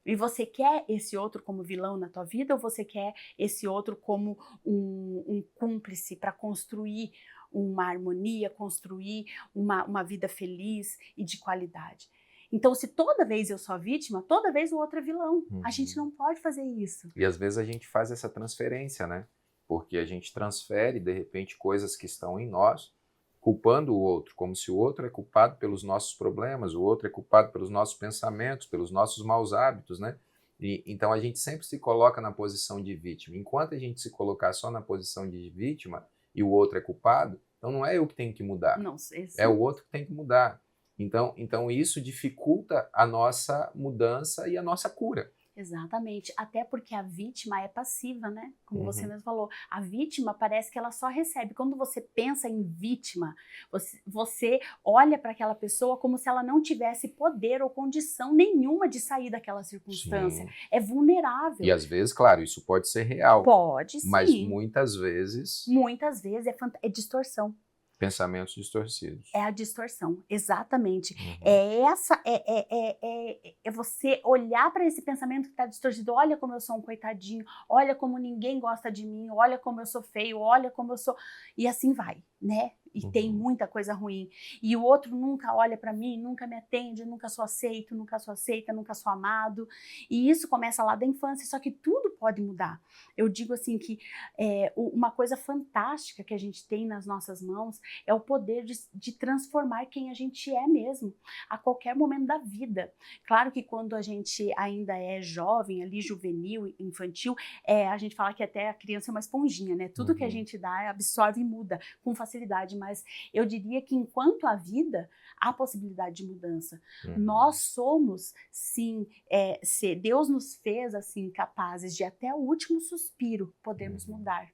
E você quer esse outro como vilão na tua vida ou você quer esse outro como um cúmplice para construir uma harmonia, construir uma vida feliz e de qualidade? Então, se toda vez eu sou a vítima, toda vez o outro é vilão. A gente não pode fazer isso. E às vezes a gente faz essa transferência, né? Porque a gente transfere, de repente, coisas que estão em nós, culpando o outro, como se o outro é culpado pelos nossos problemas, o outro é culpado pelos nossos pensamentos, pelos nossos maus hábitos, né? E, então a gente sempre se coloca na posição de vítima. Enquanto a gente se colocar só na posição de vítima e o outro é culpado, então não é eu que tenho que mudar, Não, é o outro que tem que mudar. Então isso dificulta a nossa mudança e a nossa cura. Exatamente, até porque a vítima é passiva, né? Como você mesmo falou, a vítima parece que ela só recebe. Quando você pensa em vítima, você olha para aquela pessoa como se ela não tivesse poder ou condição nenhuma de sair daquela circunstância. Sim. É vulnerável. E às vezes, claro, isso pode ser real. Pode, sim. Mas muitas vezes é distorção. Pensamentos distorcidos. É a distorção, exatamente. É você olhar para esse pensamento que está distorcido. Olha como eu sou um coitadinho, olha como ninguém gosta de mim, olha como eu sou feio, olha como eu sou... E assim vai, né? E tem muita coisa ruim. E o outro nunca olha para mim, nunca me atende, nunca sou aceito, nunca sou aceita, nunca sou amado. E isso começa lá da infância, só que tudo pode mudar. Eu digo assim que uma coisa fantástica que a gente tem nas nossas mãos é o poder de transformar quem a gente é mesmo, a qualquer momento da vida. Claro que quando a gente ainda é jovem, ali juvenil, infantil, a gente fala que até a criança é uma esponjinha, né? Tudo que a gente dá absorve e muda com facilidade, mas eu diria que enquanto há vida, há possibilidade de mudança. Nós somos, sim, Deus nos fez assim capazes de até o último suspiro podermos mudar.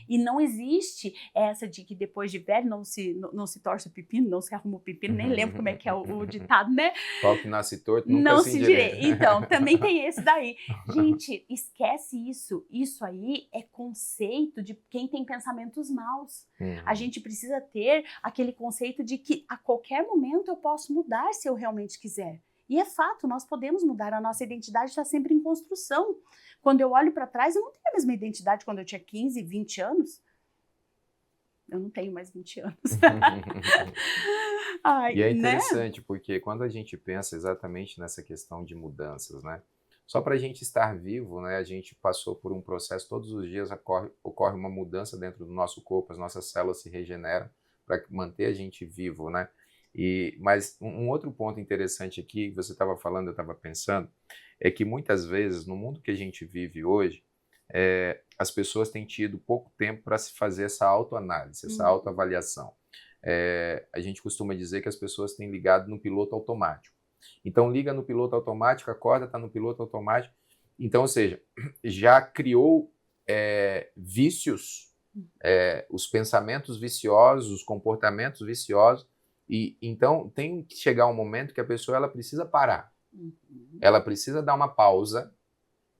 E não existe essa de que depois de velho não se torce o pepino, não se arruma o pepino, nem lembro como é que é o ditado, né? Pau que nasce torto nunca não se endireita. Então, também tem esse daí. Gente, esquece isso. Isso aí é conceito de quem tem pensamentos maus. A gente precisa ter aquele conceito de que a qualquer momento eu posso mudar se eu realmente quiser. E é fato, nós podemos mudar, a nossa identidade está sempre em construção. Quando eu olho para trás, eu não tenho a mesma identidade quando eu tinha 15, 20 anos. Eu não tenho mais 20 anos. E é interessante, né? Porque quando a gente pensa exatamente nessa questão de mudanças, né? Só para a gente estar vivo, né? A gente passou por um processo, todos os dias ocorre uma mudança dentro do nosso corpo, as nossas células se regeneram para manter a gente vivo, né? Mas um outro ponto interessante aqui, que você estava falando, eu estava pensando, é que muitas vezes, no mundo que a gente vive hoje, as pessoas têm tido pouco tempo para se fazer essa autoanálise, essa autoavaliação. A gente costuma dizer que as pessoas têm ligado no piloto automático. Então, liga no piloto automático, acorda, está no piloto automático. Então, ou seja, já criou vícios, os pensamentos viciosos, os comportamentos viciosos. E então tem que chegar um momento que a pessoa ela precisa parar. Ela precisa dar uma pausa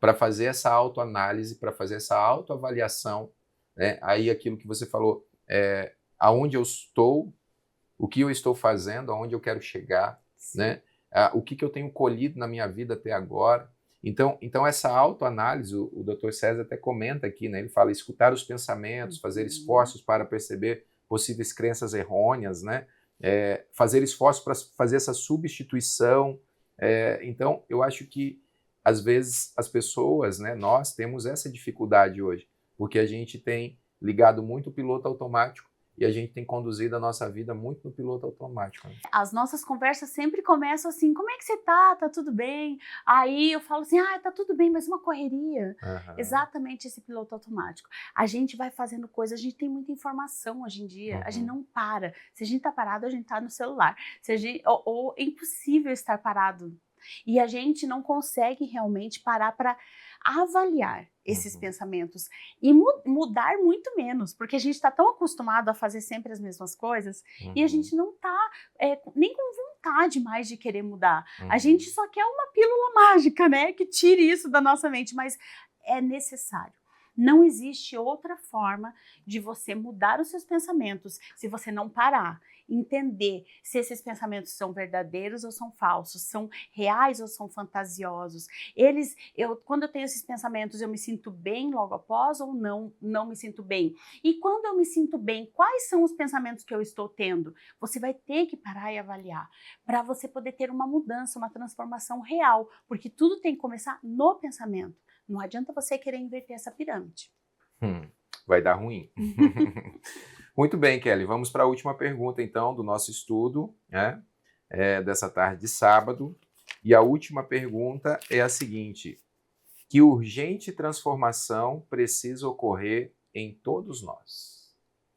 para fazer essa autoanálise, para fazer essa autoavaliação, né? Aí aquilo que você falou, aonde eu estou, o que eu estou fazendo, aonde eu quero chegar, né? O que eu tenho colhido na minha vida até agora. Então essa autoanálise, o Dr. César até comenta aqui, né? Ele fala escutar os pensamentos, fazer esforços para perceber possíveis crenças errôneas, né? Fazer esforços para fazer essa substituição. Então, eu acho que, às vezes, as pessoas, né, nós temos essa dificuldade hoje, porque a gente tem ligado muito o piloto automático e a gente tem conduzido a nossa vida muito no piloto automático. Né? As nossas conversas sempre começam assim, como é que você tá? Tá tudo bem? Aí eu falo assim, tá tudo bem, mas uma correria. Exatamente esse piloto automático. A gente vai fazendo coisas, a gente tem muita informação hoje em dia, a gente não para. Se a gente tá parado, a gente tá no celular. Ou é impossível estar parado. E a gente não consegue realmente parar para avaliar esses pensamentos e mudar muito menos, porque a gente está tão acostumado a fazer sempre as mesmas coisas e a gente não está nem com vontade mais de querer mudar. A gente só quer uma pílula mágica, né, que tire isso da nossa mente, mas é necessário. Não existe outra forma de você mudar os seus pensamentos se você não parar, entender se esses pensamentos são verdadeiros ou são falsos, são reais ou são fantasiosos. Quando eu tenho esses pensamentos, eu me sinto bem logo após ou não me sinto bem? E quando eu me sinto bem, quais são os pensamentos que eu estou tendo? Você vai ter que parar e avaliar para você poder ter uma mudança, uma transformação real, porque tudo tem que começar no pensamento. Não adianta você querer inverter essa pirâmide. Vai dar ruim. Muito bem, Kelly. Vamos para a última pergunta, então, do nosso estudo, né? Dessa tarde de sábado. E a última pergunta é a seguinte: que urgente transformação precisa ocorrer em todos nós?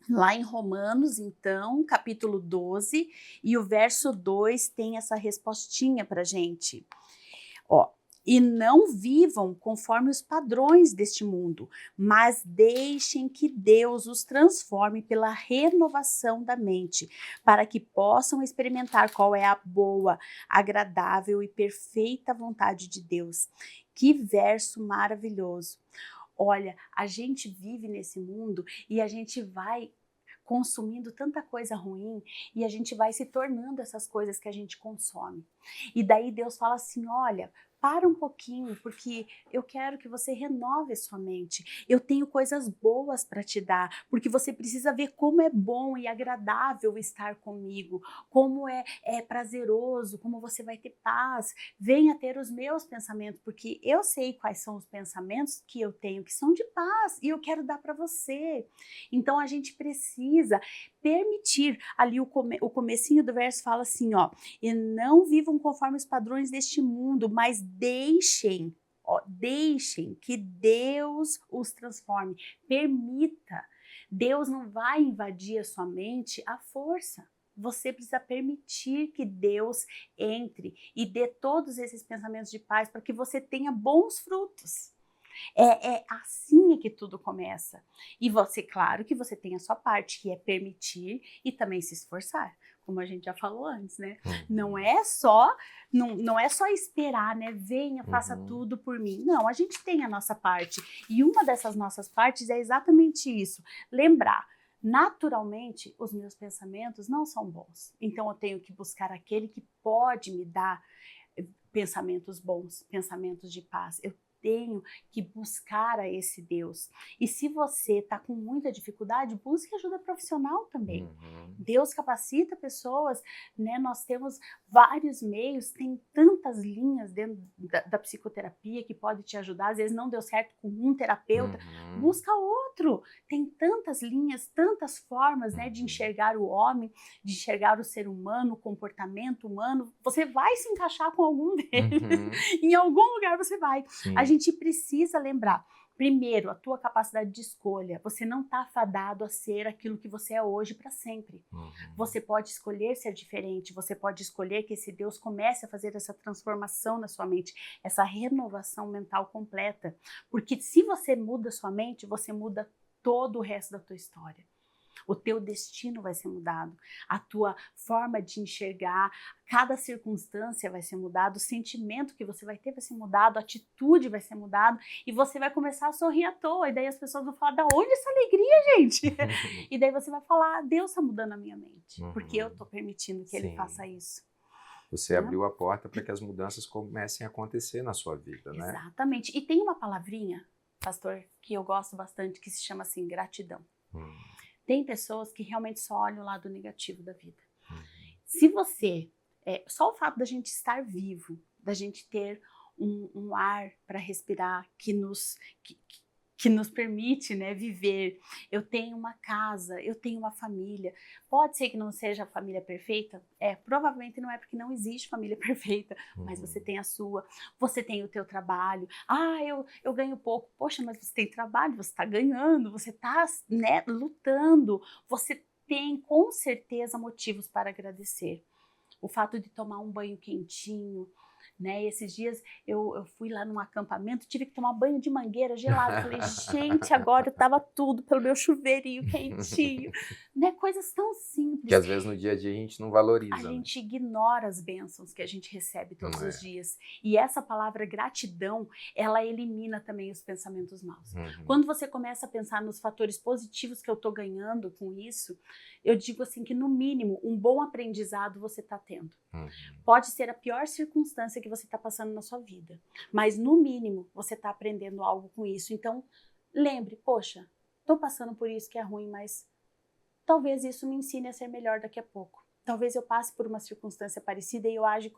Lá em Romanos, então, capítulo 12, e o verso 2 tem essa respostinha para gente. Ó, e não vivam conforme os padrões deste mundo, mas deixem que Deus os transforme pela renovação da mente, para que possam experimentar qual é a boa, agradável e perfeita vontade de Deus. Que verso maravilhoso! Olha, a gente vive nesse mundo e a gente vai consumindo tanta coisa ruim e a gente vai se tornando essas coisas que a gente consome. E daí Deus fala assim, olha, para um pouquinho, porque eu quero que você renove a sua mente. Eu tenho coisas boas para te dar, porque você precisa ver como é bom e agradável estar comigo, como é prazeroso, como você vai ter paz. Venha ter os meus pensamentos, porque eu sei quais são os pensamentos que eu tenho, que são de paz, e eu quero dar para você. Então a gente precisa permitir, ali o comecinho do verso fala assim, ó, e não vivam conforme os padrões deste mundo, mas deixem que Deus os transforme, permita. Deus não vai invadir a sua mente à força. Você precisa permitir que Deus entre e dê todos esses pensamentos de paz para que você tenha bons frutos. É assim que tudo começa. E você, claro que você tem a sua parte, que é permitir e também se esforçar, como a gente já falou antes, né? Não é só esperar, né? Venha, faça tudo por mim. Não, a gente tem a nossa parte. E uma dessas nossas partes é exatamente isso. Lembrar, naturalmente, os meus pensamentos não são bons. Então eu tenho que buscar aquele que pode me dar pensamentos bons, pensamentos de paz. Eu tenho que buscar a esse Deus. E se você está com muita dificuldade, busque ajuda profissional também. Deus capacita pessoas, né? Nós temos vários meios, tem tantas linhas dentro da psicoterapia que pode te ajudar. Às vezes não deu certo com um terapeuta, busca outro. Tem tantas linhas, tantas formas, né, de enxergar o homem, de enxergar o ser humano, o comportamento humano. Você vai se encaixar com algum deles. Em algum lugar você vai. Sim. A gente precisa lembrar, primeiro, a tua capacidade de escolha. Você não está fadado a ser aquilo que você é hoje para sempre. Você pode escolher ser diferente, você pode escolher que esse Deus comece a fazer essa transformação na sua mente, essa renovação mental completa. Porque se você muda a sua mente, você muda todo o resto da tua história. O teu destino vai ser mudado, a tua forma de enxergar, cada circunstância vai ser mudada, o sentimento que você vai ter vai ser mudado, a atitude vai ser mudada e você vai começar a sorrir à toa. E daí as pessoas vão falar, da onde essa alegria, gente? E daí você vai falar, Deus está mudando a minha mente, porque eu estou permitindo que Ele faça isso. Você abriu a porta para que as mudanças comecem a acontecer na sua vida, né? Exatamente. E tem uma palavrinha, pastor, que eu gosto bastante, que se chama assim, gratidão. Tem pessoas que realmente só olham o lado negativo da vida. Se você, só o fato da gente estar vivo, da gente ter um ar para respirar que nos permite, né, viver. Eu tenho uma casa, eu tenho uma família. Pode ser que não seja a família perfeita? Provavelmente não é, porque não existe família perfeita, mas você tem a sua, você tem o teu trabalho. Eu ganho pouco. Poxa, mas você tem trabalho, você está ganhando, você está, né, lutando. Você tem, com certeza, motivos para agradecer. O fato de tomar um banho quentinho, né? E esses dias eu fui lá num acampamento, tive que tomar banho de mangueira gelada. Falei, gente, agora eu tava tudo pelo meu chuveirinho quentinho, né? Coisas tão Que simples. às vezes no dia a dia a gente não A valoriza, né? gente ignora as bênçãos que a gente recebe todos os É. dias. E essa palavra gratidão, ela elimina também os pensamentos maus. Uhum. Quando você começa a pensar nos fatores positivos que eu tô ganhando com isso, eu digo assim que no mínimo um bom aprendizado você tá tendo. Uhum. Pode ser a pior circunstância que você está passando na sua vida, mas no mínimo você está aprendendo algo com isso. Então, lembre, poxa, estou passando por isso que é ruim, mas talvez isso me ensine a ser melhor daqui a pouco. Talvez eu passe por uma circunstância parecida e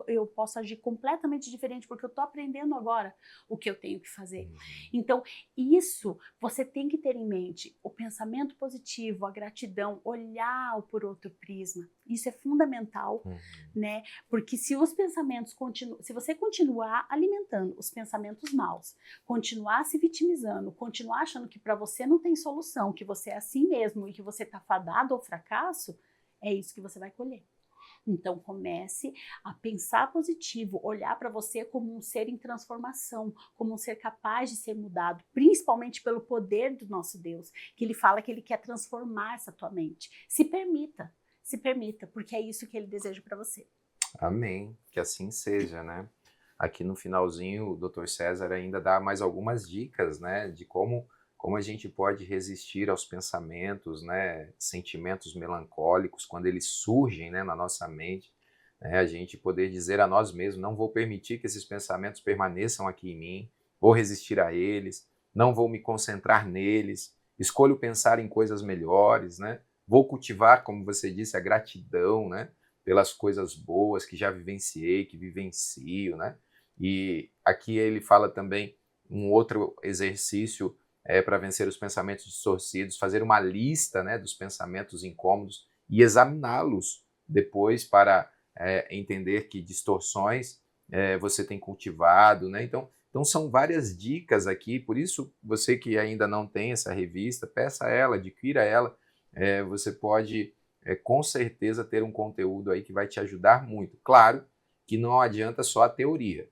eu possa agir completamente diferente, porque eu estou aprendendo agora o que eu tenho que fazer. Uhum. Então, isso você tem que ter em mente. O pensamento positivo, a gratidão, olhar por outro prisma. Isso é fundamental, Uhum. né? Porque se os pensamentos se você continuar alimentando os pensamentos maus, continuar se vitimizando, continuar achando que para você não tem solução, que você é assim mesmo e que você está fadado ao fracasso, é isso que você vai colher. Então comece a pensar positivo, olhar para você como um ser em transformação, como um ser capaz de ser mudado, principalmente pelo poder do nosso Deus, que ele fala que ele quer transformar essa tua mente. Se permita, porque é isso que ele deseja para você. Amém, que assim seja, né? Aqui no finalzinho, o Dr. César ainda dá mais algumas dicas, né, de como a gente pode resistir aos pensamentos, né, sentimentos melancólicos quando eles surgem, né, na nossa mente, né, a gente poder dizer a nós mesmos, não vou permitir que esses pensamentos permaneçam aqui em mim, vou resistir a eles, não vou me concentrar neles, escolho pensar em coisas melhores, né, vou cultivar, como você disse, a gratidão, né, pelas coisas boas que já vivenciei, que vivencio, né? E aqui ele fala também um outro exercício para vencer os pensamentos distorcidos, fazer uma lista, né, dos pensamentos incômodos e examiná-los depois para entender que distorções você tem cultivado, né? Então são várias dicas aqui, por isso você que ainda não tem essa revista, peça ela, adquira ela, você pode com certeza ter um conteúdo aí que vai te ajudar muito. Claro que não adianta só a teoria.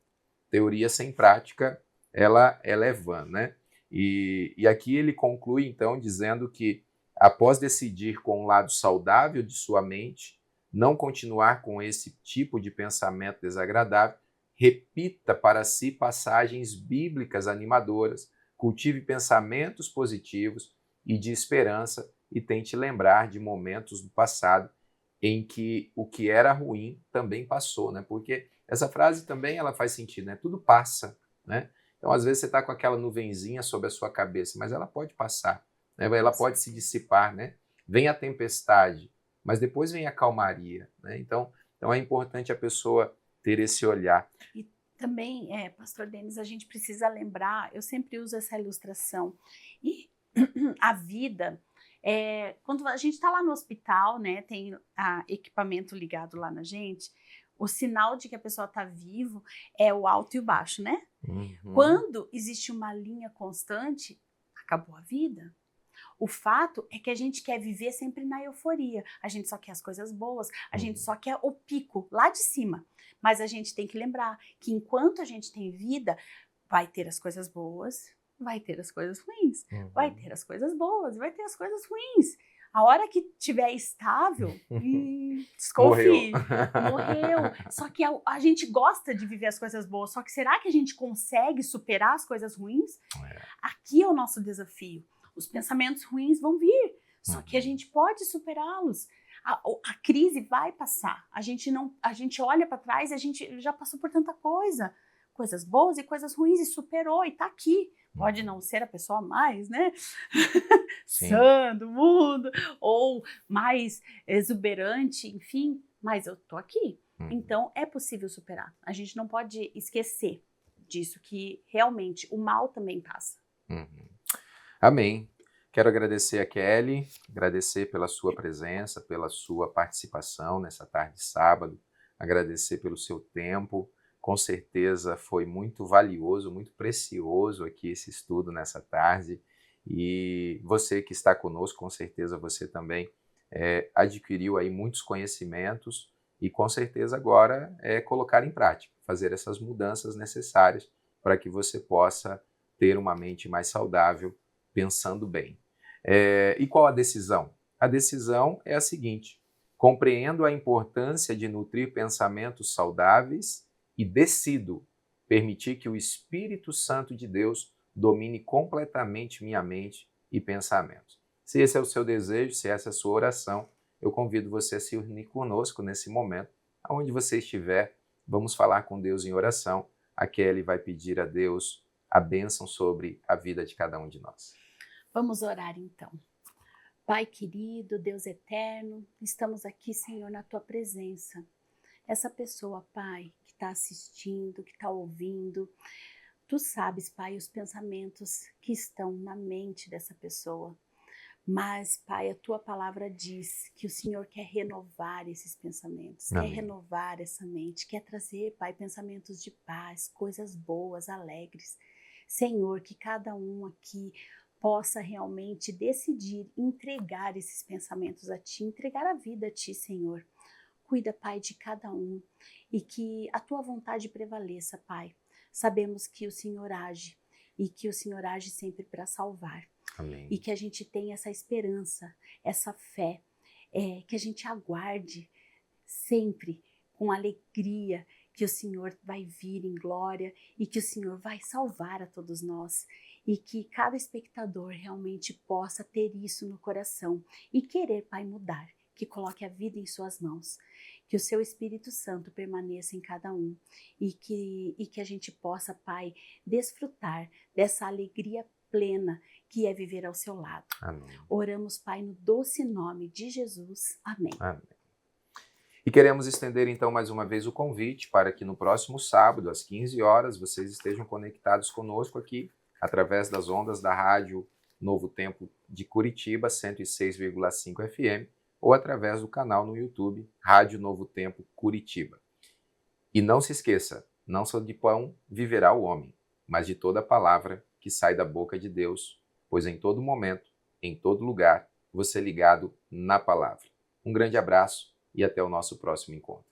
Teoria sem prática, ela é vã, né? E aqui ele conclui, então, dizendo que após decidir com o lado saudável de sua mente, não continuar com esse tipo de pensamento desagradável, repita para si passagens bíblicas animadoras, cultive pensamentos positivos e de esperança e tente lembrar de momentos do passado em que o que era ruim também passou, né? Porque essa frase também ela faz sentido, né? Tudo passa, né? Então, às vezes, você está com aquela nuvenzinha sobre a sua cabeça, mas ela pode passar, né? Ela pode se dissipar, né? Vem a tempestade, mas depois vem a calmaria, né? Então é importante a pessoa ter esse olhar. E também, Pastor Denis, a gente precisa lembrar, eu sempre uso essa ilustração, e a vida, quando a gente está lá no hospital, né, tem equipamento ligado lá na gente, o sinal de que a pessoa está vivo é o alto e o baixo, né? Uhum. Quando existe uma linha constante, acabou a vida. O fato é que a gente quer viver sempre na euforia. A gente só quer as coisas boas, a gente só quer o pico lá de cima. Mas a gente tem que lembrar que enquanto a gente tem vida, vai ter as coisas boas, vai ter as coisas ruins, vai ter as coisas boas, vai ter as coisas ruins. A hora que tiver estável, desconfie, morreu. Só que a gente gosta de viver as coisas boas, só que será que a gente consegue superar as coisas ruins? Aqui é o nosso desafio. Os pensamentos ruins vão vir, só que a gente pode superá-los. A crise vai passar. A gente olha para trás e a gente já passou por tanta coisa. Coisas boas e coisas ruins e superou e tá aqui. Pode não ser a pessoa mais, né? Sã do mundo, ou mais exuberante, enfim, mas eu tô aqui. Então é possível superar. A gente não pode esquecer disso, que realmente o mal também passa. Amém. Quero agradecer a Kelly, agradecer pela sua presença, pela sua participação nessa tarde de sábado, agradecer pelo seu tempo. Com certeza foi muito valioso, muito precioso aqui esse estudo nessa tarde. E você que está conosco, com certeza você também adquiriu aí muitos conhecimentos E com certeza agora é colocar em prática, fazer essas mudanças necessárias para que você possa ter uma mente mais saudável, pensando bem. E qual a decisão? A decisão é a seguinte: compreendo a importância de nutrir pensamentos saudáveis e decido permitir que o Espírito Santo de Deus domine completamente minha mente e pensamentos. Se esse é o seu desejo, se essa é a sua oração, eu convido você a se unir conosco nesse momento. Aonde você estiver, vamos falar com Deus em oração. A Kelly vai pedir a Deus a bênção sobre a vida de cada um de nós. Vamos orar então. Pai querido, Deus eterno, estamos aqui, Senhor, na Tua presença. Essa pessoa, Pai, que está assistindo, que está ouvindo, Tu sabes, Pai, os pensamentos que estão na mente dessa pessoa. Mas, Pai, a Tua palavra diz que o Senhor quer renovar esses pensamentos, Amém. quer renovar essa mente, quer trazer, Pai, pensamentos de paz, coisas boas, alegres. Senhor, que cada um aqui possa realmente decidir entregar esses pensamentos a Ti, entregar a vida a Ti, Senhor. Cuida, Pai, de cada um e que a Tua vontade prevaleça, Pai. Sabemos que o Senhor age e que o Senhor age sempre para salvar. Amém. E que a gente tenha essa esperança, essa fé, que a gente aguarde sempre com alegria que o Senhor vai vir em glória e que o Senhor vai salvar a todos nós. E que cada espectador realmente possa ter isso no coração e querer, Pai, mudar, que coloque a vida em suas mãos. Que o seu Espírito Santo permaneça em cada um e que a gente possa, Pai, desfrutar dessa alegria plena que é viver ao seu lado. Amém. Oramos, Pai, no doce nome de Jesus. Amém. Amém. E queremos estender então mais uma vez o convite para que no próximo sábado, às 15 horas, vocês estejam conectados conosco aqui, através das ondas da Rádio Novo Tempo de Curitiba, 106,5 FM, ou através do canal no YouTube, Rádio Novo Tempo Curitiba. E não se esqueça, não só de pão viverá o homem, mas de toda palavra que sai da boca de Deus, pois em todo momento, em todo lugar, você é ligado na palavra. Um grande abraço e até o nosso próximo encontro.